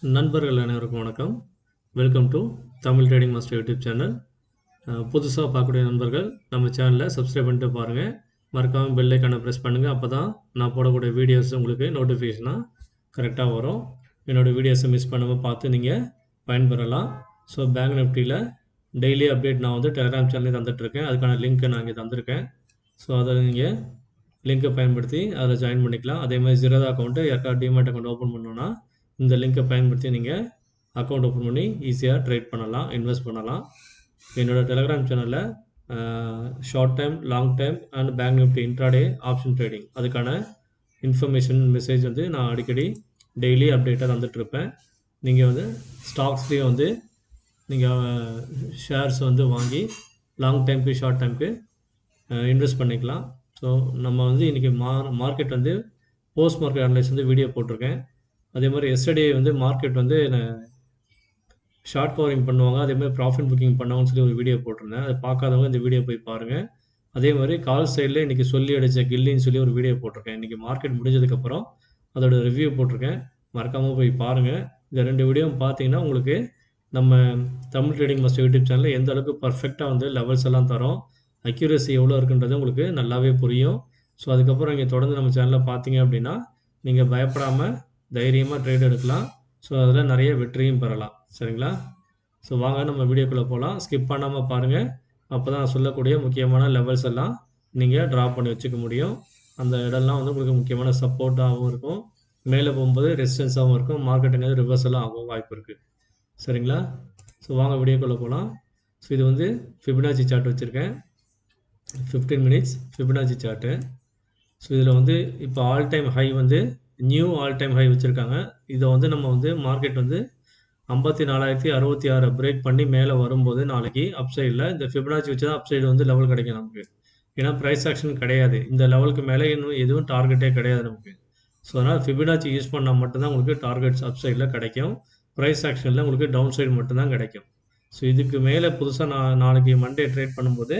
நண்பர்கள் அனைவருக்கும் வணக்கம். Welcome to Tamil trading master YouTube channel. புதுசாக பார்க்கக்கூடிய நண்பர்கள் நம்ம சேனலை சப்ஸ்கிரைப் பண்ணிட்டு பாருங்கள். மறக்காமல் பெல் ஐக்கானை ப்ரெஸ் பண்ணுங்கள். அப்போ தான் நான் போடக்கூடிய வீடியோஸ் உங்களுக்கு நோட்டிஃபிகேஷனாக கரெக்டாக வரும். என்னோடய வீடியோஸை மிஸ் பண்ணாமல் பார்த்து நீங்கள் பயன்பெறலாம். ஸோ பேங்க் நிஃப்டியில் டெய்லி அப்டேட் நான் வந்து டெலிகிராம் சேனலே தந்துட்டுருக்கேன். அதுக்கான லிங்க்கை நான் இங்கே தந்திருக்கேன். ஸோ அதை நீங்கள் லிங்க்கை பயன்படுத்தி அதில் ஜாயின் பண்ணிக்கலாம். அதே மாதிரி ஜீரோ அக்கௌண்ட்டு யாருக்காவது டிமேட் அக்கௌண்ட் ஓப்பன் பண்ணணுன்னா இந்த லிங்கை பயன்படுத்தி நீங்கள் அக்கௌண்ட் ஓப்பன் பண்ணி ஈஸியாக ட்ரேட் பண்ணலாம், இன்வெஸ்ட் பண்ணலாம். என்னோடய டெலிகிராம் சேனலில் short time, long time and bank Nifty intraday option trading அதுக்கான இன்ஃபர்மேஷன் மெசேஜ் வந்து நான் அடிக்கடி டெய்லி அப்டேட்டாக தந்துட்டுருப்பேன். நீங்கள் வந்து ஸ்டாக்ஸ்லேயும் வந்து நீங்கள் ஷேர்ஸ் வந்து வாங்கி லாங் டைமுக்கு ஷார்ட் டைமுக்கு இன்வெஸ்ட் பண்ணிக்கலாம். ஸோ நம்ம வந்து இன்றைக்கி மார்க்கெட் வந்து போஸ்ட் மார்க்கெட் அனலைஸ் வந்து வீடியோ போட்டிருக்கேன். அதே மாதிரி எஸ்டர்டே வந்து மார்க்கெட் வந்து ஷார்ட் கவரிங் பண்ணுவாங்க, அதே மாதிரி ப்ராஃபிட் புக்கிங் பண்ணுவாங்கன்னு சொல்லி ஒரு வீடியோ போட்டிருந்தேன். அதை பார்க்காதவங்க இந்த வீடியோ போய் பாருங்கள். அதே மாதிரி கால் சைடில் இன்றைக்கி சொல்லி அடித்த கில்லின்னு சொல்லி ஒரு வீடியோ போட்டிருக்கேன். இன்றைக்கி மார்க்கெட் முடிஞ்சதுக்கப்புறம் அதோட ரிவ்யூ போட்டிருக்கேன். மறக்காமல் போய் பாருங்கள். இந்த 2 வீடியோவும் பார்த்தீங்கன்னா உங்களுக்கு நம்ம தமிழ் ட்ரேடிங் மாஸ்டர் யூடியூப் சேனலில் எந்த அளவுக்கு பர்ஃபெக்டாக வந்து லெவல்ஸ் எல்லாம் தரோம், அக்யூரசி எவ்வளோ இருக்குன்றது உங்களுக்கு நல்லாவே புரியும். ஸோ அதுக்கப்புறம் நீங்கள் தொடர்ந்து நம்ம சேனலில் பார்த்தீங்க அப்படின்னா நீங்கள் பயப்படாமல் தைரியமாக ட்ரேட் எடுக்கலாம். ஸோ அதில் நிறைய வெற்றியும் பெறலாம். சரிங்களா? ஸோ வாங்க நம்ம வீடியோக்குள்ளே போகலாம். ஸ்கிப் பண்ணாமல் பாருங்கள். அப்போ தான் நான் சொல்லக்கூடிய முக்கியமான லெவல்ஸ் எல்லாம் நீங்கள் ட்ரா பண்ணி வச்சுக்க முடியும். அந்த இடம்லாம் வந்து உங்களுக்கு முக்கியமான சப்போர்ட்டாகவும் இருக்கும். மேலே போகும்போது ரெசிஸ்டன்ஸாகவும் இருக்கும். மார்க்கெட்டுங்கிறது ரிவர்சலாக ஆகும் வாய்ப்பு இருக்குது. சரிங்களா? ஸோ வாங்க வீடியோக்குள்ளே போகலாம். ஸோ இது வந்து ஃபிபனாச்சி சார்ட் வச்சுருக்கேன். 15 மினிட்ஸ் ஃபிபனாச்சி சார்ட்டு. ஸோ இதில் வந்து இப்போ ஆல் டைம் ஹை வந்து நியூ ஆல் டைம் ஹை வச்சுருக்காங்க. இதை வந்து நம்ம வந்து மார்க்கெட் வந்து 54,066 பிரேக் பண்ணி மேலே வரும்போது நாளைக்கு அப்சைடில் இந்த ஃபிபனாச்சி வச்சு தான் அப்சைடு வந்து லெவல் கிடைக்கும் நமக்கு. ஏன்னா ப்ரைஸ் ஆக்ஷன் கிடையாது. இந்த லெவலுக்கு மேலே இன்னும் எதுவும் டார்கெட்டே கிடையாது நமக்கு. ஸோ அதனால் ஃபிபனாச்சி யூஸ் பண்ணால் மட்டும்தான் உங்களுக்கு டார்கெட்ஸ் அப்சைடில் கிடைக்கும். ப்ரைஸ் ஆக்ஷனில் உங்களுக்கு டவுன் சைடு மட்டும்தான் கிடைக்கும். ஸோ இதுக்கு மேலே புதுசாக நாளைக்கு மண்டே ட்ரேட் பண்ணும்போது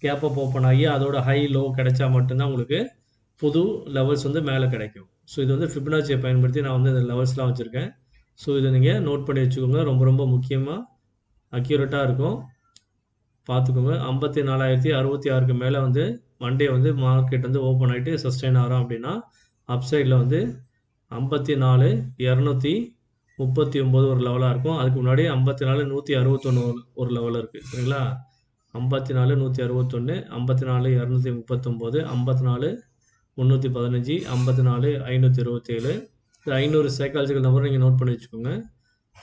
கேப் அப் ஓப்பன் ஆகி அதோட ஹை லோ கிடைச்சா மட்டும்தான் உங்களுக்கு புது லெவல்ஸ் வந்து மேலே கிடைக்கும். ஸோ இது வந்து ஃபிபனாச்சியை பயன்படுத்தி நான் வந்து இந்த லெவல்ஸ்லாம் வச்சுருக்கேன். ஸோ இதை நீங்கள் நோட் பண்ணி வச்சுக்கோங்க. ரொம்ப ரொம்ப முக்கியமாக அக்யூரேட்டாக இருக்கும், பார்த்துக்கோங்க. 54,066க்கு மேலே வந்து மண்டே வந்து மார்க்கெட் வந்து ஓப்பன் ஆகிட்டு சஸ்டெயின் ஆகிறோம் அப்படின்னா அப்சைடில் வந்து 54,239 ஒரு லெவலாக இருக்கும். அதுக்கு முன்னாடி 54,161 ஒரு லெவல் இருக்குது. சரிங்களா? 54,161, 54,239, 54,315, 54,527. இந்த 500 சைக்காலஜிக்கல் நம்பர் நீங்கள் நோட் பண்ணி வச்சுக்கோங்க.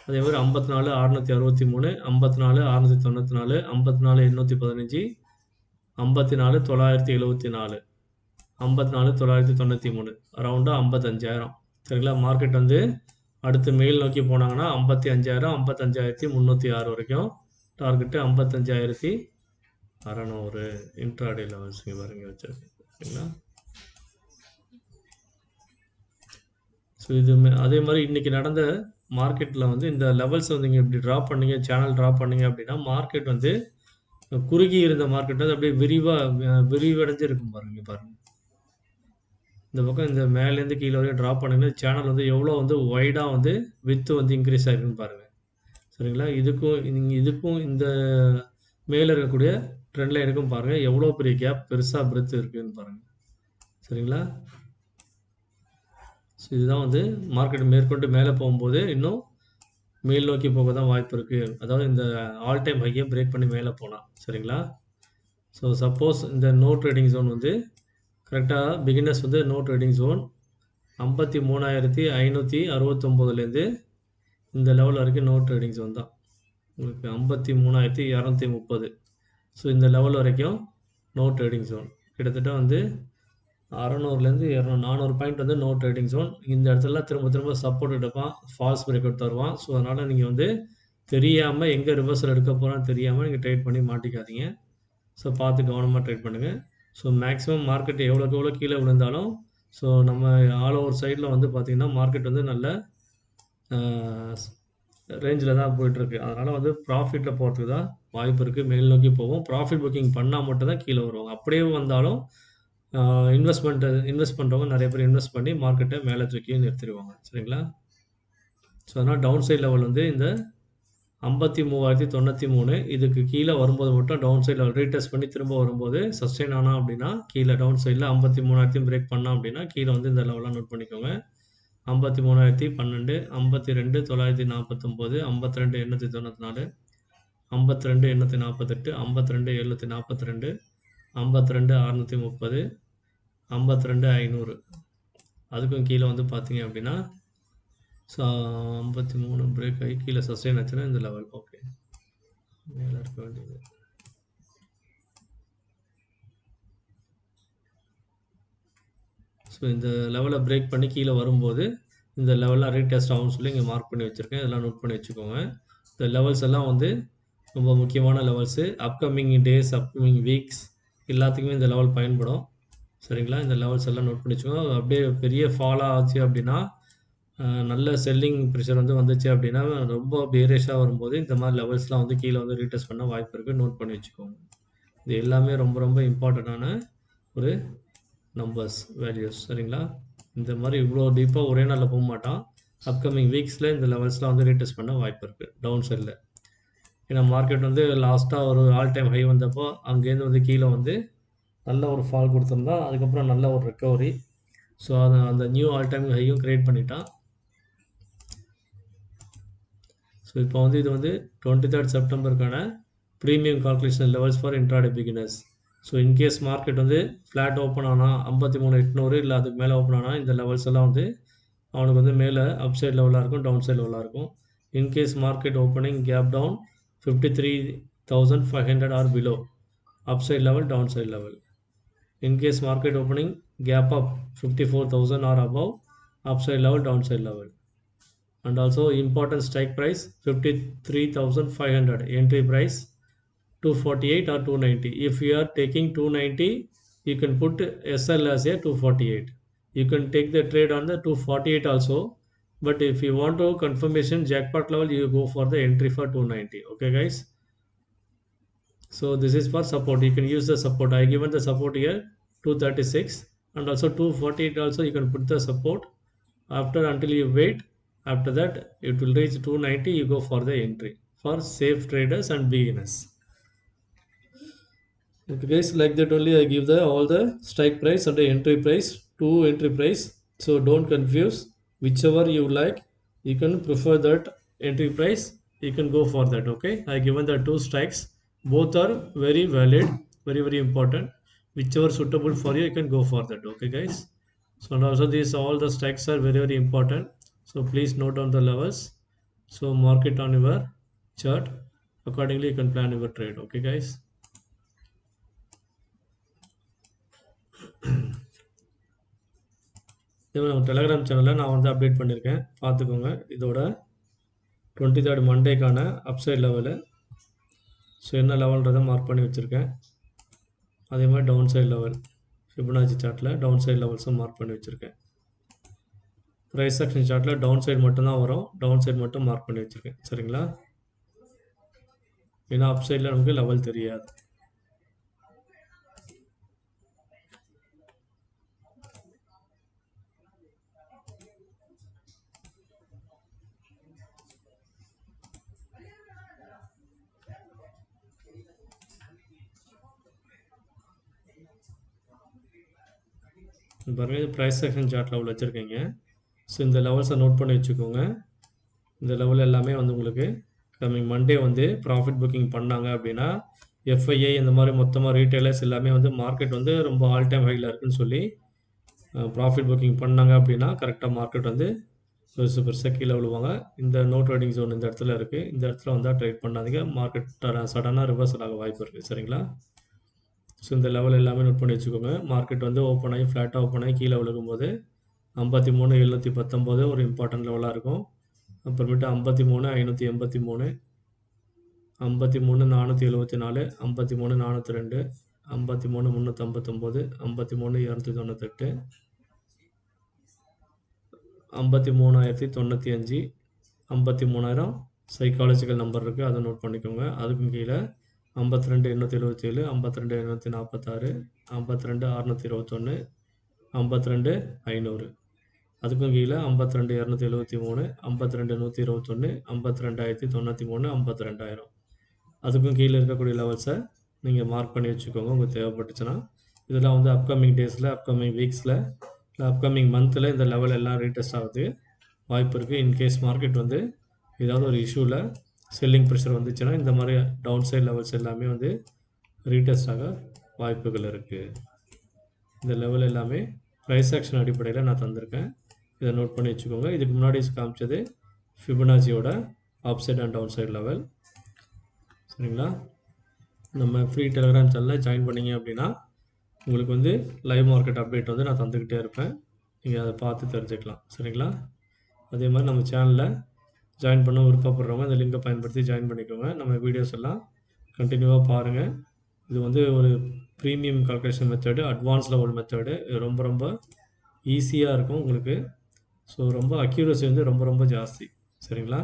அதே மாதிரி 54,663, 54,694, 54,815, 54,974, 54,993, அரௌண்டாக 55,000. சரிங்களா? மார்க்கெட் வந்து அடுத்து மேல் நோக்கி போனாங்கன்னா 55,000, 55,306 வரைக்கும் டார்கெட்டு 55,600 இன்ட்ராடே லெவல்ஸ் இங்கே பாருங்க வச்சுருக்கேன். சரிங்களா? ஸோ இது அதே மாதிரி இன்றைக்கி நடந்த மார்க்கெட்டில் வந்து இந்த லெவல்ஸை வந்து நீங்கள் இப்படி ட்ராப் பண்ணீங்க, சேனல் ட்ராப் பண்ணீங்க அப்படின்னா மார்க்கெட் வந்து குறுகி இருந்த மார்க்கெட் வந்து அப்படியே விரிவடைஞ்சு இருக்கும் பாருங்கள். இந்த பக்கம் இந்த மேலேருந்து கீழே வரையும் ட்ராப் பண்ணிங்கன்னா சேனல் வந்து எவ்வளோ வந்து ஒய்டாக வந்து வித்து வந்து இன்க்ரீஸ் ஆகிருக்குன்னு பாருங்கள். சரிங்களா? இதுக்கும் இந்த மேலே இருக்கக்கூடிய ட்ரெண்ட் லைனுக்கும் பாருங்கள் எவ்வளோ பெரிய கேப் பெருசாக பிரெத் இருக்குதுன்னு பாருங்கள். சரிங்களா? ஸோ இதுதான் வந்து மார்க்கெட் மேற்கொண்டு மேலே போகும்போது இன்னும் மேல் நோக்கி போக தான் வாய்ப்பு இருக்குது. அதாவது இந்த ஆல் டைம் ஹையை பிரேக் பண்ணி மேலே போகலாம். சரிங்களா? ஸோ சப்போஸ் இந்த நோ ட்ரேடிங் ஜோன் வந்து கரெக்டாக பிகினர்ஸ் வந்து நோ ட்ரேடிங் ஜோன் 53,569லேருந்து இந்த லெவல் வரைக்கும் நோ ட்ரேடிங் ஜோன் தான் உங்களுக்கு 53,230. ஸோ இந்த லெவல் வரைக்கும் நோ ட்ரேடிங் ஜோன் கிட்டத்தட்ட வந்து 600லேருந்து 400 பாயிண்ட் வந்து நோ ட்ரேடிங் ஜோன். இந்த இடத்துல திரும்ப சப்போர்ட் எடுப்பான், ஃபால்ஸ் பிரேக் அவுட் தருவான். ஸோ அதனால் நீங்கள் வந்து தெரியாமல் எங்கே ரிவர்சல் எடுக்க போகிறான்னு தெரியாமல் நீங்கள் ட்ரேட் பண்ணி மாட்டிக்காதீங்க. ஸோ பார்த்து கவனமாக ட்ரேட் பண்ணுங்கள். ஸோ மேக்ஸிமம் மார்க்கெட் எவ்வளோக்கு எவ்வளோ கீழே விழுந்தாலும் ஸோ நம்ம ஆல் ஓவர் சைடில் வந்து பார்த்திங்கன்னா மார்க்கெட் வந்து நல்ல ரேஞ்சில் தான் போயிட்டுருக்கு. அதனால் வந்து ப்ராஃபிட்டில் போகிறதுக்கு தான் வாய்ப்பு இருக்குது. மேல் நோக்கி போவோம். ப்ராஃபிட் புக்கிங் பண்ணால் மட்டும் தான் கீழே வருவாங்க. அப்படியே வந்தாலும் இன்வெஸ்ட் பண்ணுறவங்க நிறைய பேர் இன்வெஸ்ட் பண்ணி மார்க்கெட்டை மேலே தூக்கி நிறுத்திடுவாங்க. சரிங்களா? ஸோ அதனால் டவுன் சைட் லெவல் வந்து இந்த 53,093 இதுக்கு கீழே வரும்போது மட்டும் டவுன் சைட் லெவல் ரீடெஸ்ட் பண்ணி திரும்ப வரும்போது சஸ்டெயின் ஆனால் அப்படின்னா கீழே டவுன் சைடில் 53,000 பிரேக் பண்ணோம் அப்படின்னா கீழே வந்து இந்த லெவலாக நோட் பண்ணிக்கோங்க. 53,012, 52,949, 52,894, 52,848, 52,742, 52,630, 52,500. அதுக்கும் கீழே வந்து பார்த்தீங்க அப்படின்னா 53 பிரேக் ஆகி கீழே சஸ்டெயின் ஆச்சுன்னா இந்த லெவல் ஓகே மேலே இருக்க வேண்டியது. ஸோ இந்த லெவலை பிரேக் பண்ணி கீழே வரும்போது இந்த லெவலில் ரீடெஸ்ட் ஆகும்னு சொல்லி இங்கே மார்க் பண்ணி வச்சுருக்கேன். இதெல்லாம் நோட் பண்ணி வச்சுக்கோங்க. இந்த லெவல்ஸ் எல்லாம் வந்து ரொம்ப முக்கியமான levels. Upcoming days, upcoming weeks எல்லாத்துக்குமே இந்த லெவல் பயன்படும். சரிங்களா? இந்த லெவல்ஸ் எல்லாம் நோட் பண்ணி வச்சுக்கோங்க. அப்படியே பெரிய ஃபாலாக ஆச்சு அப்படின்னா நல்ல செல்லிங் ப்ரெஷர் வந்து வந்துச்சு அப்படின்னா ரொம்ப பேரிஷாக வரும்போது இந்த மாதிரி லெவல்ஸ்லாம் வந்து கீழே வந்து ரீடெஸ்ட் பண்ண வாய்ப்பு இருக்குது. நோட் பண்ணி வச்சுக்கோங்க. இது எல்லாமே ரொம்ப ரொம்ப இம்பார்ட்டண்ட்டான ஒரு நம்பர்ஸ் வேல்யூஸ். சரிங்களா? இந்த மாதிரி இவ்வளோ டீப்பாக ஒரே நாளில் போக மாட்டான். அப்கமிங் வீக்ஸில் இந்த லெவல்ஸ்லாம் வந்து ரீடெஸ்ட் பண்ண வாய்ப்பு இருக்குது டவுன் சைடில். ஏன்னா மார்க்கெட் வந்து லாஸ்ட்டாக ஒரு ஆல் டைம் ஹை வந்தப்போ அங்கேருந்து வந்து கீழே வந்து நல்ல ஒரு ஃபால் கொடுத்துருந்தா அதுக்கப்புறம் நல்ல ஒரு ரெக்கவரி. ஸோ அந்த நியூ ஆல் டைம் ஹையும் க்ரியேட் பண்ணிட்டான். ஸோ இப்போ வந்து இது வந்து 23rd செப்டம்பருக்கான premium calculation levels for intraday beginners. So in case market வந்து ஃப்ளாட் ஓப்பன் ஆனால் 53,800 இல்லை அதுக்கு மேலே ஓப்பன் ஆனால் இந்த லெவல்ஸ் எல்லாம் வந்து அவனுக்கு வந்து மேலே அப் சைட் லெவலாக இருக்கும், டவுன் சைட் லெவலாக இருக்கும். In case market opening gap down 53,500 or below, up side level, down side level. In case market opening gap up 54,000 or above, up side level, down side level. And also important strike price 53,500, entry price 248 or 290. If you are taking 290, you can put SL as a 248. You can take the trade on the 248 also, but if you want to confirmation jackpot level, you go for the entry for 290. Okay guys, so this is for support. You can use the support. I given the support here 236 and also 248 also you can put the support after until you wait. After that it will reach 290, you go for the entry for safe traders and beginners. Okay guys, like that only I give the all the strike price and the entry price, two entry price. So don't confuse, whichever you like you can prefer that entry price, you can go for that. Okay, I given the two strikes, both are very valid, very important. Whichever suitable for you, you can go for that. Okay guys, so and also these all the strikes are very important. So please note down the levels. So mark it on your chart. Accordingly, you can plan your trade. Okay, guys. இதே நம்ம Telegram சேனலில் நான் வந்து update பண்ணியிருக்கேன், பார்த்துக்கோங்க. இதோட 23rd மண்டேக்கான upside level. So என்ன லெவல்ன்றதை mark பண்ணி வச்சுருக்கேன். அதே மாதிரி டவுன் சைட் லெவல் ஃபிபனாச்சி சார்ட்டில் டவுன் சைட் லெவல்ஸும் மார்க் பண்ணி வச்சுருக்கேன். ப்ரைஸ் ஆக்ஷன் சார்ட்டில் டவுன் சைடு மட்டும்தான் வரும், டவுன் சைடு மட்டும் மார்க் பண்ணி வச்சுருக்கேன். சரிங்களா? ஏன்னா அப் சைடில் நமக்கு லெவல் தெரியாது. பாருங்கள், இது ப்ரைஸ் ஆக்ஷன் சார்ட் லெவல் வச்சுருக்கீங்க. ஸோ இந்த லெவல்ஸை நோட் பண்ணி வச்சுக்கோங்க. இந்த லெவல் எல்லாமே வந்து உங்களுக்கு கம்மிங் மண்டே வந்து ப்ராஃபிட் புக்கிங் பண்ணாங்க அப்படின்னா எஃப்ஐஐ இந்த மாதிரி மொத்தமாக ரீட்டைலர்ஸ் எல்லாமே வந்து மார்க்கெட் வந்து ரொம்ப ஆல் டைம் ஹையில் இருக்குன்னு சொல்லி ப்ராஃபிட் புக்கிங் பண்ணாங்க அப்படின்னா கரெக்டாக மார்க்கெட் வந்து பெருசாக கீழே விழுவாங்க. இந்த நோ ட்ரேடிங் ஜோன் இந்த இடத்துல இருக்குது, இந்த இடத்துல வந்தால் ட்ரேட் பண்ணாதீங்க, மார்க்கெட் சடனாக ரிவர்சல் ஆக வாய்ப்பு இருக்குது. சரிங்களா? ஸோ இந்த லெவல் எல்லாமே நோட் பண்ணி வச்சுக்கோங்க. மார்க்கெட் வந்து ஓப்பன் ஆகி ஃப்ளாட்டாக ஓப்பன் ஆகி கீழே விழுகும்போது 53,719 ஒரு இம்பார்ட்டன்ட் லெவலாக இருக்கும். அப்புறமேட்டு 53,583, 53,474, 53,402, 53,359, 53,298, 53,095, 53,000 சைக்காலஜிக்கல் நம்பர் இருக்குது, அதை நோட் பண்ணிக்கோங்க. அதுக்கும் கீழே 52,877, 52,846, 52,621, 52,500. அதுக்கும் கீழே 52,273, 52,121, 52,093, 52,000. அதுக்கும் கீழே இருக்கக்கூடிய லெவல்ஸை நீங்கள் மார்க் பண்ணி வச்சுக்கோங்க உங்களுக்கு தேவைப்பட்டுச்சுன்னா. இதெல்லாம் வந்து அப்கமிங் டேஸில், அப்கமிங் வீக்ஸில், இல்லை அப்கமிங் மந்தில் இந்த லெவல் எல்லாம் ரீடெஸ்ட் ஆகுது வாய்ப்பு இருக்குது. இன்கேஸ் மார்க்கெட் வந்து ஏதாவது ஒரு இஷ்யூவில் செல்லிங் ப்ரெஷர் வந்துச்சுன்னா இந்த மாதிரி டவுன் சைட் லெவல்ஸ் எல்லாமே வந்து ரீடெஸ்ட் ஆக வாய்ப்புகள் இருக்குது. இந்த லெவல் எல்லாமே ப்ரைஸ் ஆக்ஷன் அடிப்படையில் நான் தந்திருக்கேன். இதை நோட் பண்ணி வச்சுக்கோங்க. இதுக்கு முன்னாடி காமிச்சது ஃபிபனாச்சியோட upside and down side level. சரிங்களா? நம்ம ஃப்ரீ டெலிகிராம் சேனலில் ஜாயின் பண்ணிங்க அப்படின்னா உங்களுக்கு வந்து லைவ் மார்க்கெட் அப்டேட் வந்து நான் தந்துக்கிட்டே இருப்பேன். நீங்கள் அதை பார்த்து தெரிஞ்சுக்கலாம். சரிங்களா? அதே மாதிரி நம்ம சேனலில் ஜாயின் பண்ண விருப்பப்படுறவங்க இந்த லிங்கை பயன்படுத்தி ஜாயின் பண்ணிக்கோங்க. நம்ம வீடியோஸ் எல்லாம் கண்டினியூவாக பாருங்கள். இது வந்து ஒரு premium calculation method, advance level method. ரொம்ப ரொம்ப ஈஸியாக இருக்கும் உங்களுக்கு. ஸோ ரொம்ப அக்யூரசி வந்து ரொம்ப ரொம்ப ஜாஸ்தி. சரிங்களா?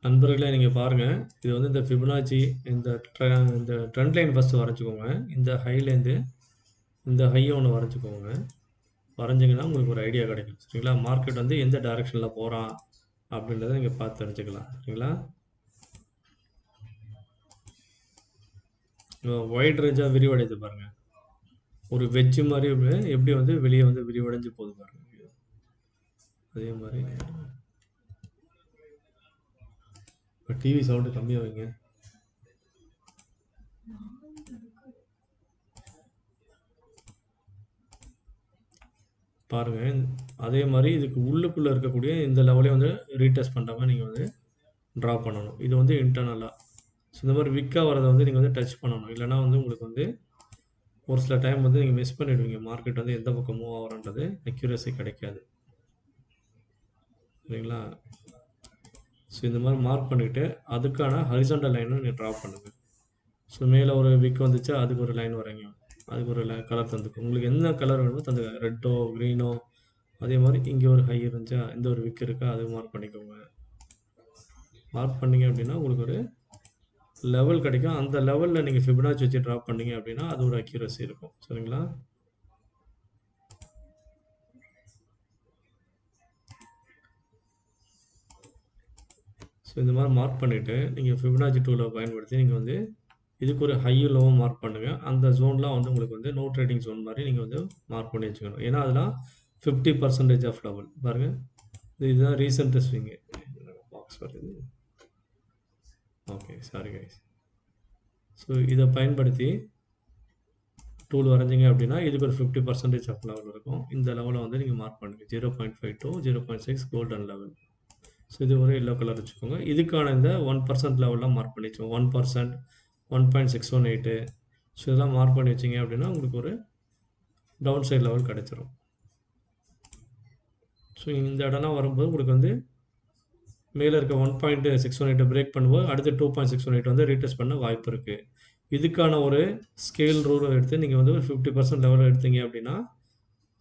நண்பர்களே நீங்கள் பாருங்கள், இது வந்து இந்த ஃபிபனாச்சி இந்த ட்ரெண்ட் லைன் ஃபஸ்ட்டு வரைஞ்சிக்கோங்க. இந்த ஹைலேருந்து இந்த ஹையை ஒன்று வரைஞ்சிக்கோங்க. வரைஞ்சிங்கன்னா உங்களுக்கு ஒரு ஐடியா கிடைக்கும். சரிங்களா? மார்க்கெட் வந்து எந்த டைரெக்ஷனில் போகிறான் அப்படின்றத நீங்கள் பார்த்து தெரிஞ்சுக்கலாம். சரிங்களா? ஒயிட் ரேஞ்சாக விரிவடையுது பாருங்கள். ஒரு வெஜ்ஜு மாதிரி எப்படி வந்து வெளியே வந்து விரிவடைஞ்சு போகுது பாருங்கள். அதே மாதிரி இப்போ டிவி சவுண்டு கம்மியாக வைங்க. பாருங்கள். அதே மாதிரி இதுக்கு உள்ளுக்குள்ளே இருக்கக்கூடிய இந்த லெவலையும் வந்து ரீடெஸ்ட் பண்ணுறாம நீங்கள் வந்து ட்ரா பண்ணணும். இது வந்து இன்டர்னலாக. ஸோ இந்த மாதிரி விக்காக வரதை வந்து நீங்கள் வந்து டச் பண்ணணும். இல்லைனா வந்து உங்களுக்கு வந்து ஒரு சில டைம் வந்து நீங்கள் மிஸ் பண்ணிவிடுவீங்க. மார்க்கெட் வந்து எந்த பக்கம் மூவ் ஆகிறன்றது அக்யூரசி கிடைக்காது. சரிங்களா? ஸோ இந்த மாதிரி மார்க் பண்ணிவிட்டு அதுக்கான ஹரிசாண்டல் லைனை நீங்கள் ட்ரா பண்ணுங்கள். ஸோ மேலே ஒரு விக் வந்துச்சா அதுக்கு ஒரு லைன் வரைங்க. அதுக்கு ஒரு கலர் தந்துக்கும். உங்களுக்கு என்ன கலர் வேணுமோ தந்து, ரெட்டோ க்ரீனோ. அதே மாதிரி இங்கே ஒரு ஹை இருந்துச்சா இந்த ஒரு விக் இருக்கா அது மார்க் பண்ணிக்கோங்க. மார்க் பண்ணிங்க அப்படின்னா உங்களுக்கு ஒரு லெவல் கிடைக்கும். அந்த லெவலில் நீங்கள் ஃபிபனாச்சி வச்சு ட்ராப் பண்ணீங்க அப்படின்னா அது ஒரு அக்யூரசி இருக்கும். சரிங்களா? ஸோ இந்த மாதிரி மார்க் பண்ணிவிட்டு நீங்கள் ஃபிபனாச்சி டூலை பயன்படுத்தி நீங்கள் வந்து இதுக்கு ஒரு ஹை லோவும் மார்க் பண்ணுங்கள். அந்த ஜோன்லாம் வந்து உங்களுக்கு வந்து நோ ட்ரேடிங் ஜோன் மாதிரி நீங்கள் வந்து மார்க் பண்ணி வச்சுக்கணும். ஏன்னா அதெல்லாம் 50% ஆஃப் லெவல் பாருங்கள். இதுதான் ரீசெண்ட் ஸ்விங்கு. பாக்ஸ் வருது. Okay, sorry guys. ஸோ இதை பயன்படுத்தி டூல் வரைஞ்சிங்க அப்படின்னா இதுக்கு ஒரு 50% ஆஃப் லெவல் இருக்கும். இந்த லெவலை வந்து நீங்கள் மார்க் பண்ணுங்கள். 0.52, 0.6 கோல்டன் லெவல். ஸோ இது ஒரு எல்லோ கலர் வச்சுக்கோங்க. இதுக்கான இந்த 1% லெவல்லாம் மார்க் பண்ணி வச்சுக்கோங்க. 1%, 1.618. ஸோ இதெல்லாம் மார்க் பண்ணி வச்சிங்க அப்படின்னா உங்களுக்கு ஒரு டவுன் சைட் லெவல் கிடச்சிரும். ஸோ இந்த இடம்லாம் வரும்போது உங்களுக்கு வந்து மேலே இருக்க 1.618 பிரேக் பண்ணும்போது அடுத்து 2.618 வந்து ரீடெஸ்ட் பண்ண வாய்ப்பு இருக்குது. இதுக்கான ஒரு ஸ்கேல் ரூல் எடுத்து நீங்கள் வந்து ஒரு 50% லெவலில் எடுத்தீங்க அப்படின்னா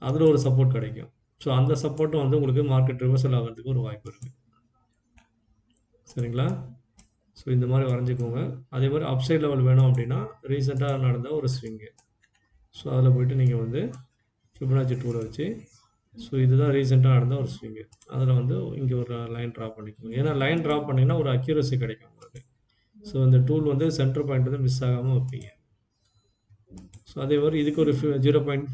அதில் ஒரு சப்போர்ட் கிடைக்கும். ஸோ அந்த சப்போர்ட்டும் வந்து உங்களுக்கு மார்க்கெட் ரிவர்சல் ஆகிறதுக்கு ஒரு வாய்ப்பு இருக்குது. சரிங்களா? ஸோ இந்த மாதிரி வரைஞ்சிக்கோங்க. அதே மாதிரி அப்சைட் லெவல் வேணும் அப்படின்னா ரீசெண்டாக நடந்த ஒரு ஸ்விங்கு. ஸோ அதில் போய்ட்டு நீங்கள் வந்து ஃபிபனாச்சி டூலை வச்சு ஸோ இதுதான் ரீசெண்டாக நடந்த ஒரு ஸ்விங்கு. அதில் வந்து இங்கே ஒரு லைன் ட்ரா பண்ணிக்கோங்க. ஏன்னா லைன் ட்ரா பண்ணிங்கன்னா ஒரு அக்யூரசி கிடைக்கும் உங்களுக்கு. ஸோ இந்த டூல் வந்து சென்டர் பாயிண்ட் வந்து மிஸ் ஆகாமல் வைப்பீங்க. ஸோ அதே மாதிரி இதுக்கு ஒரு 0.5,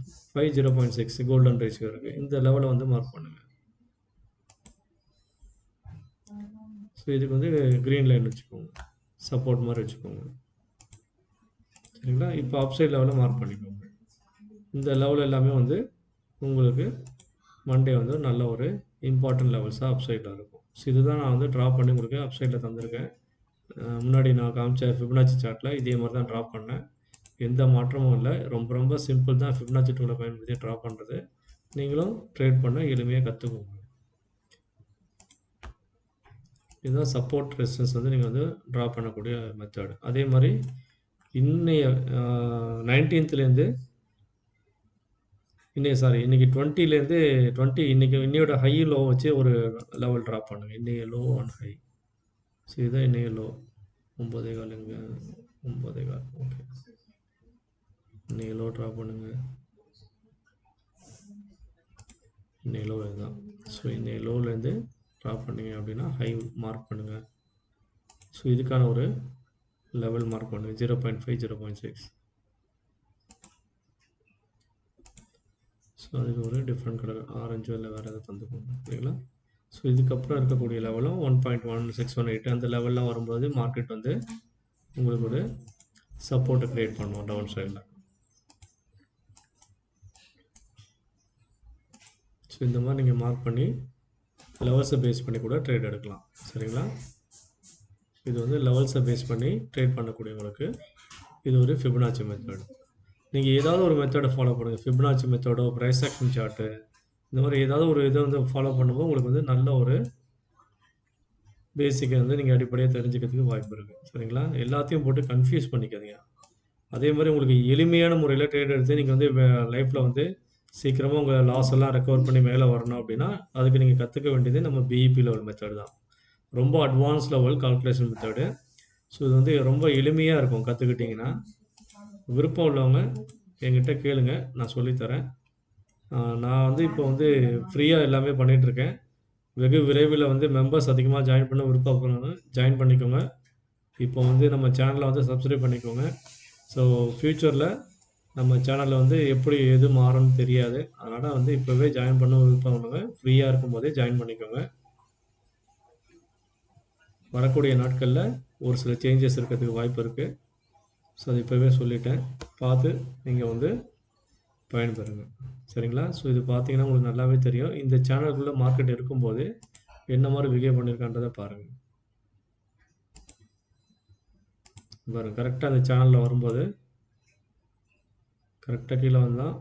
0.6 கோல்டன் ரேஷியோ இருக்குது. இந்த லெவலை வந்து மார்க் பண்ணுங்கள். ஸோ இதுக்கு வந்து க்ரீன் லைன் வச்சுக்கோங்க. சப்போர்ட் மாதிரி வச்சுக்கோங்க. சரிங்களா? இப்போ அப்சைட் லெவலில் மார்க் பண்ணிக்கோங்க. இந்த லெவல் எல்லாமே வந்து உங்களுக்கு மண்டே வந்து நல்ல ஒரு இம்பார்ட்டன்ட் லெவல்ஸாக அப்சைடில் இருக்கும். ஸோ இதுதான் நான் வந்து ட்ரா பண்ணி உங்களுக்கு அப்சைடில் தந்திருக்கேன். முன்னாடி நான் காமிச்ச ஃபிபனாச்சி சார்ட்டில் இதே மாதிரி தான் ட்ரா பண்ணேன். எந்த மாற்றமும் இல்லை. ரொம்ப ரொம்ப சிம்பிள் தான் ஃபிபனாச்சி டூலை பயன்படுத்தி ட்ரா பண்ணுறது. நீங்களும் ட்ரேட் பண்ண எளிமையாக கற்றுக்கோங்க. இதுதான் சப்போர்ட் ரெசிஸ்டன்ஸ் வந்து நீங்கள் வந்து ட்ரா பண்ணக்கூடிய மெத்தட். அதே மாதிரி இன்னைய 19th இன்னைக்கு 20லேருந்து 20 இன்னையோட ஹை லோ வச்சு ஒரு லெவல் ட்ரா பண்ணுங்கள். இன்னைய லோ அண்ட் ஹை. ஸோ இதுதான் இன்னைய லோ 9.4 9.15. ஓகே, இன்னைக்கு லோ ட்ரா பண்ணுங்க. இன்னைக்கு லோ இதுதான். ஸோ இன்னைக்கு லோலேருந்து ட்ரா பண்ணீங்க அப்படின்னா ஹை மார்க் பண்ணுங்கள். ஸோ இதுக்கான ஒரு லெவல் மார்க் பண்ணுங்கள் 0.5 0.6. ஸோ அதுக்கு ஒரு டிஃப்ரெண்ட் கலர் ஆரஞ்சோ இல்லை வேறு எதாவது தந்துக்கோங்க, சரிங்களா? ஸோ இதுக்கப்புறம் இருக்கக்கூடிய லெவலும் 1.1618 அந்த லெவல்லாம் வரும்போது மார்க்கெட் வந்து உங்களுக்கு ஒரு சப்போர்ட்டை க்ரியேட் பண்ணுவோம் டவுன் சைடில். ஸோ இந்த மாதிரி நீங்கள் மார்க் பண்ணி லெவல்ஸை பேஸ் பண்ணி கூட ட்ரேட் எடுக்கலாம், சரிங்களா? இது வந்து லெவல்ஸை பேஸ் பண்ணி ட்ரேட் பண்ணக்கூடியவங்களுக்கு இது ஒரு ஃபிபனாச்சி மெத்தட். நீங்கள் ஏதாவது ஒரு மெத்தடை ஃபாலோ பண்ணுங்கள், ஃபிபனாச்சி மெத்தடோ ப்ரைஸ் ஆக்ஷன் சார்ட்டு, இந்த மாதிரி ஏதாவது ஒரு இதை வந்து ஃபாலோ பண்ணும்போது உங்களுக்கு வந்து நல்ல ஒரு பேசிக்கை வந்து நீங்கள் அடிப்படையாக தெரிஞ்சுக்கிறதுக்கு வாய்ப்பு இருக்குது, சரிங்களா? எல்லாத்தையும் போட்டு கன்ஃபியூஸ் பண்ணிக்காதீங்க. அதே மாதிரி உங்களுக்கு எளிமையான முறையில் ட்ரேட் எடுத்து நீங்கள் வந்து லைஃப்பில் வந்து சீக்கிரமாக உங்கள் லாஸ் எல்லாம் ரெக்கவர் பண்ணி மேலே வரணும் அப்படின்னா அதுக்கு நீங்கள் கற்றுக்க வேண்டியது நம்ம பிஇபி லெவல் மெத்தட் தான். ரொம்ப advance level calculation method. So இது வந்து ரொம்ப எளிமையாக இருக்கும். கற்றுக்கிட்டிங்கன்னா விருப்பம் உள்ளவங்க என்கிட்ட கேளுங்க, நான் சொல்லித்தரேன். நான் வந்து இப்போ வந்து ஃப்ரீயாக எல்லாமே பண்ணிகிட்ருக்கேன். வெகு விரைவில் வந்து மெம்பர்ஸ் அதிகமாக ஜாயின் பண்ண விருப்பப்படுறவங்க ஜாயின் பண்ணிக்கோங்க. இப்போ வந்து நம்ம சேனலை வந்து சப்ஸ்கிரைப் பண்ணிக்கோங்க. ஸோ ஃப்யூச்சரில் நம்ம சேனலில் வந்து எப்படி எது மாறும்னு தெரியாது. அதனால் வந்து இப்போவே ஜாயின் பண்ண விருப்பப்படுறவங்க ஃப்ரீயாக இருக்கும்போதே ஜாயின் பண்ணிக்கோங்க. வரக்கூடிய நாட்களில் ஒரு சில சேஞ்சஸ் இருக்கிறதுக்கு வாய்ப்பு இருக்குது. ஸோ அது இப்போவே சொல்லிட்டேன், பார்த்து நீங்கள் வந்து பயன்பெறுங்க, சரிங்களா? ஸோ இது பார்த்தீங்கன்னா உங்களுக்கு நல்லாவே தெரியும். இந்த சேனலுக்குள்ளே மார்க்கெட் இருக்கும்போது என்ன மாதிரி பிஹேவ் பண்ணியிருக்கான்றதை பாருங்கள். பாருங்கள், கரெக்டாக அந்த சேனலில் வரும்போது கரெக்டாக கீழே வந்தால்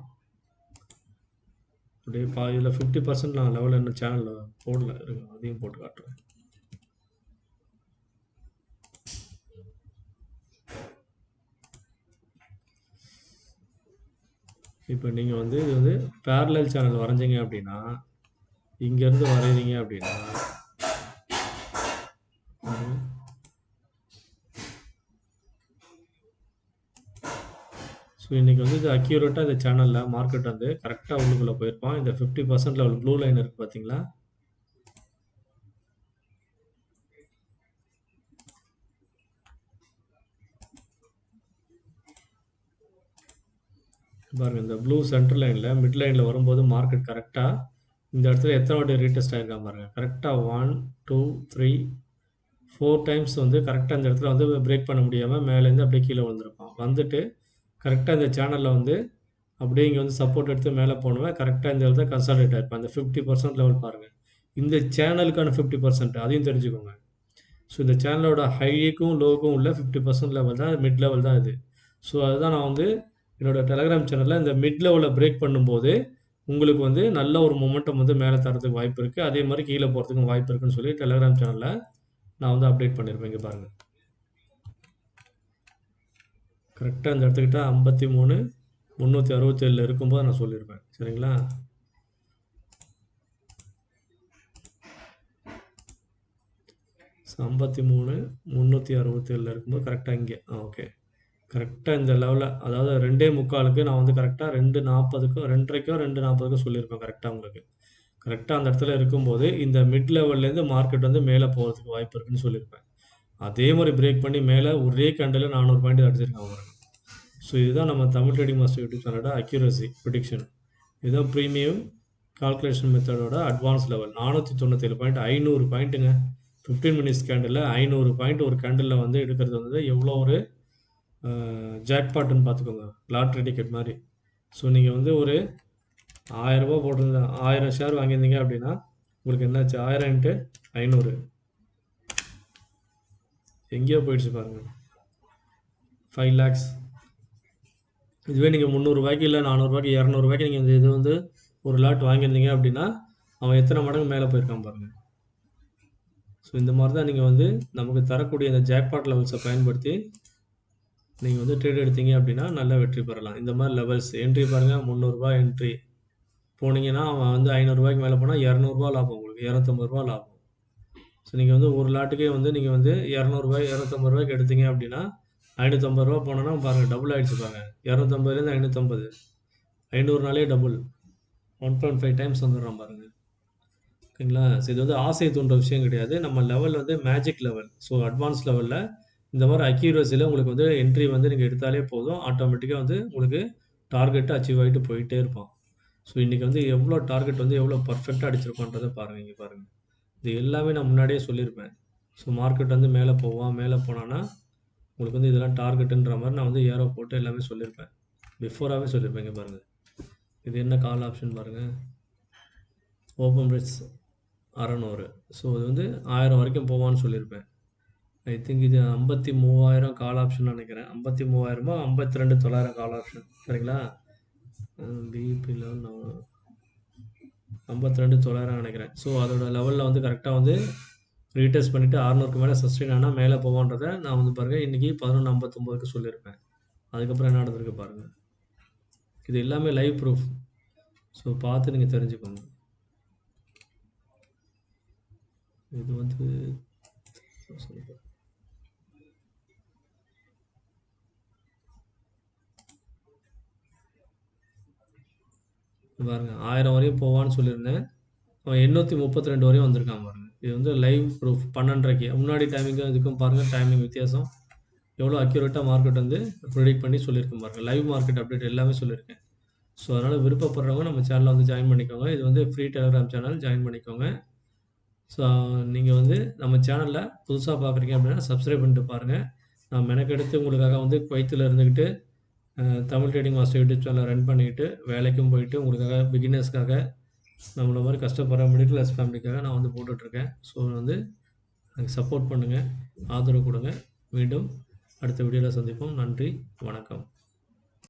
அப்படியே இதில் 50% நான் லெவலில் என்ன சேனலில் போடல, இருக்கு அதையும் போட்டு காட்டுறேன். இப்போ நீங்கள் வந்து இது வந்து பேரலல் சேனல் வரைஞ்சிங்க அப்படின்னா இங்கேருந்து வரைகிறீங்க அப்படின்னா ஸோ இன்றைக்கி வந்து இது அக்யூரேட்டாக இந்த சேனலில் மார்க்கெட் வந்து கரெக்டாக உள்ளுக்குள்ளே போயிருப்பான். இந்த 50% லெவல் ப்ளூ லைன் இருக்குது பார்த்தீங்களா? பாருங்கள், இந்த ப்ளூ சென்டர் லைனில் மிட் லைனில் வரும்போது மார்க்கெட் கரெக்டாக இந்த இடத்துல எத்தனை வாட்டி ரீடெஸ்ட் ஆகிருக்கான் பாருங்கள். கரெக்டாக 1 2 3 4 டைம்ஸ் வந்து கரெக்டாக இந்த இடத்துல வந்து பிரேக் பண்ண முடியாமல் மேலேருந்து அப்படியே கீழே விழுந்திருப்பான். வந்துட்டு கரெக்டாக இந்த சேனலில் வந்து அப்படியே இங்கே வந்து சப்போர்ட் எடுத்து மேலே போனவன் கரெக்டாக இந்த இடத்துல கன்சால்டேட் ஆகிருப்பான். அந்த 50% லெவல் பாருங்கள், இந்த சேனலுக்கான 50%, அதையும் தெரிஞ்சுக்கோங்க. ஸோ இந்த சேனலோட ஹைக்கும் லோவுக்கும் உள்ள 50% லெவல் தான் மிட் லெவல் தான் இது. ஸோ அதுதான் நான் வந்து என்னோடய டெலகிராம் சேனலில் இந்த மிட் லெவலில் பிரேக் பண்ணும்போது உங்களுக்கு வந்து நல்ல ஒரு மொமெண்டம் வந்து மேலே தரத்துக்கு வாய்ப்பு இருக்குது, அதே மாதிரி கீழே போகிறதுக்கும் வாய்ப்பு இருக்குன்னு சொல்லி டெலகிராம் சேனலில் நான் வந்து அப்டேட் பண்ணியிருப்பேன். இங்கே பாருங்கள், கரெக்டாக இந்த இடத்துக்கிட்ட 53,367 இருக்கும்போது நான் சொல்லியிருப்பேன், சரிங்களா? ஸோ 53,367 இருக்கும்போது கரெக்டாக இங்கே ஓகே, கரெக்டாக இந்த லெவலில், அதாவது 2:45 நான் வந்து கரெக்டாக 2:40க்கும் 2:30க்கோ 2:40க்கோ சொல்லியிருப்பேன் கரெக்டாக உங்களுக்கு. கரெக்டாக அந்த இடத்துல இருக்கும்போது இந்த மிட் லெவல்லேருந்து மார்க்கெட் வந்து மேலே போகிறதுக்கு வாய்ப்பு இருக்குன்னு சொல்லியிருப்பேன். அதே மாதிரி பிரேக் பண்ணி மேலே ஒரே கேண்டில் 400 பாயிண்ட் அடிச்சிருக்காங்க பாருங்க. ஸோ இதுதான் நம்ம தமிழ் ட்ரேடிங் மாஸ்டர் யூடியூப் சேனலோட அக்யூரசி ப்ரிடிக்ஷன். இதுதான் ப்ரீமியம் கால்குலேஷன் மெத்தடோட அட்வான்ஸ் லெவல். 497 பாயிண்ட், 500 பாயிண்ட்டுங்க. 15 மினிட்ஸ் கேண்டில் 500 பாயிண்ட் ஒரு கேண்டிலில் வந்து எடுக்கிறது வந்து எவ்வளோ ஒரு ஜாக்பாட்டுன்னு பார்த்துக்கோங்க, லாட்ரி டிக்கெட் மாதிரி. ஸோ நீங்கள் வந்து ஒரு 1000 ரூபா போட்டிருந்தா 1000 ஷேர் வாங்கியிருந்தீங்க அப்படின்னா உங்களுக்கு என்னாச்சு, 1000 × 500 எங்கேயோ போயிடுச்சு பாருங்கள், 5 lakhs. இதுவே நீங்கள் 300 ரூபாய்க்கு இல்லை 400 ரூபாய்க்கு 200 ரூபாய்க்கு நீங்கள் இந்த இது வந்து ஒரு லாட் வாங்கியிருந்தீங்க அப்படின்னா அவன் எத்தனை மடங்கு மேலே போயிருக்கான் பாருங்கள். ஸோ இந்த மாதிரி தான் நீங்கள் வந்து நமக்கு தரக்கூடிய இந்த ஜாக்பாட் லெவல்ஸை பயன்படுத்தி நீங்கள் வந்து ட்ரேட் எடுத்தீங்க அப்படின்னா நல்லா வெற்றி பெறலாம். இந்த மாதிரி லெவல்ஸ் என்ட்ரி பாருங்கள், 300 ரூபாய் என்ட்ரி போனீங்கன்னா அவன் வந்து 500 ரூபாய்க்கு மேலே போனால் 200 ரூபா லாபம், உங்களுக்கு 250 ரூபா லாபம். ஸோ நீங்கள் வந்து ஒரு லாட்டுக்கே வந்து நீங்கள் வந்து 200 ரூபாய் 250 ரூபாய்க்கு எடுத்தீங்க அப்படின்னா ரூ. 550 போனோன்னா பாருங்கள் டபுள் ஆகிடுச்சு பாருங்கள். 250லேருந்து 550, 500 டபுள், 1.5 டைம்ஸ் வந்துடுறோம் பாருங்கள். ஓகேங்களா? ஸோ இது வந்து ஆசை தூண்டுற விஷயம் கிடையாது. நம்ம லெவல் வந்து மேஜிக் லெவல். ஸோ அட்வான்ஸ் லெவலில் இந்த மாதிரி அக்யூரஸியில் உங்களுக்கு வந்து என்ட்ரி வந்து நீங்கள் எடுத்தாலே போதும், ஆட்டோமேட்டிக்காக வந்து உங்களுக்கு டார்கெட்டு அச்சீவ் ஆகிட்டு போயிட்டே இருப்போம். ஸோ இன்றைக்கி வந்து எவ்வளோ டார்கெட் வந்து எவ்வளோ பர்ஃபெக்டாக அடிச்சிருக்கோன்றதை பாருங்கள். இங்கே பாருங்கள், இது எல்லாமே நான் முன்னாடியே சொல்லியிருப்பேன். ஸோ மார்க்கெட் வந்து மேலே போவான், மேலே போனான்னா உங்களுக்கு வந்து இதெல்லாம் டார்கெட்டுன்ற மாதிரி நான் வந்து ஏரோ போட்டு எல்லாமே சொல்லியிருப்பேன். பிஃபோராகவே சொல்லியிருப்பேன். இங்கே பாருங்கள், இது என்ன கால் ஆப்ஷன் பாருங்கள், ஓப்பன் பிரிட்ஜ் 600. ஸோ இது வந்து 1000 வரைக்கும் போவான்னு சொல்லியிருப்பேன். ஐ திங்க் இது 53,000 கால் ஆப்ஷன் நினைக்கிறேன். 53,000 52,900 கால் ஆப்ஷன். சரிங்களா? பிபி லெவல் 52,900 நினைக்கிறேன். ஸோ அதோட லெவலில் வந்து கரெக்டாக வந்து ரீடெஸ்ட் பண்ணிவிட்டு 600க்கு மேலே சஸ்டெயின் ஆனால் மேலே போவான்றதை நான் வந்து பாருங்கள் இன்றைக்கி 11:59க்கு சொல்லியிருப்பேன். அதுக்கப்புறம் என்ன நடந்திருக்கு பாருங்கள். இது எல்லாமே லைவ் ப்ரூஃப். ஸோ பார்த்து நீங்கள் தெரிஞ்சுக்கோங்க. இது வந்து பாருங்க 1000 வரையும் போவான்னு சொல்லியிருந்தேன். அவன் 832 வரையும் வந்திருக்கான் பாருங்க. இது வந்து லைவ் ப்ரூஃப் 12:30க்கு. முன்னாடி டைமிங்கும் இதுக்கும் பாருங்கள் டைமிங் வித்தியாசம். எவ்வளோ அக்யூரேட்டாக மார்க்கெட் வந்து ப்ரிடிக்ட் பண்ணி சொல்லியிருக்கேன் பாருங்கள். லைவ் மார்க்கெட் அப்டேட் எல்லாமே சொல்லியிருக்கேன். ஸோ அதனால் விருப்பப்படுறவங்க நம்ம சேனலில் வந்து ஜாயின் பண்ணிக்கோங்க. இது வந்து ஃப்ரீ டெலிகிராம் சேனல், ஜாயின் பண்ணிக்கோங்க. ஸோ நீங்கள் வந்து நம்ம சேனலில் புதுசாக பார்க்குறீங்க அப்படின்னா சப்ஸ்கிரைப் பண்ணிட்டு பாருங்கள். நான் மெனக்கெடுத்து உங்களுக்காக வந்து குவைத்தில் இருந்துக்கிட்டு தமிழ் ட்ரேடிங் மாஸ்டர் யூடியூப் சேனலை ரன் பண்ணிக்கிட்டு வேலைக்கும் போயிட்டு உங்களுக்காக பிகினர்ஸ்க்காக நம்மள மாதிரி கஷ்டப்படுற மிடில் கிளாஸ் ஃபேமிலிக்காக நான் வந்து போட்டுட்ருக்கேன். ஸோ வந்து எனக்கு சப்போர்ட் பண்ணுங்கள், ஆதரவு கொடுங்க. மீண்டும் அடுத்த வீடியோவில் சந்திப்போம். நன்றி, வணக்கம்.